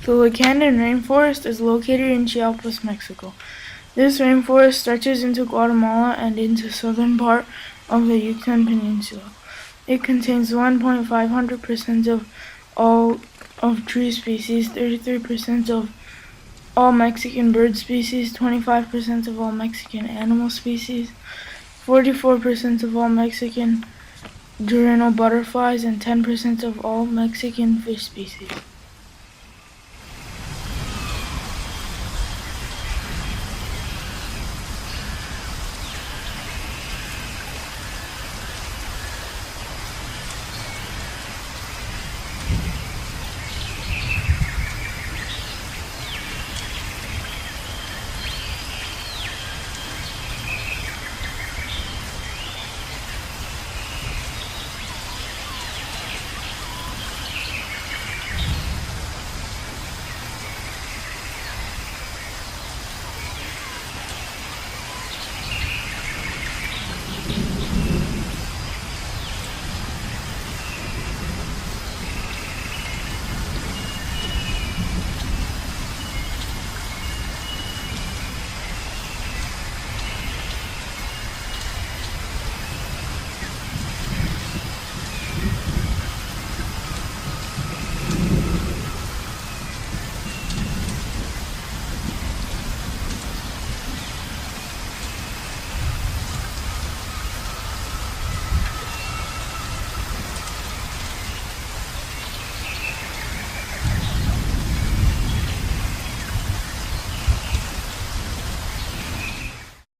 The Lacandon RainForest is located in Chiapas, Mexico. This rainforest stretches into Guatemala and into southern part of the Yucatan Peninsula. It contains 1.5% of all of tree species, 33% of all Mexican bird species, 25% of all Mexican animal species, 44% of all Mexican diurnal butterflies, and 10% of all Mexican fish species.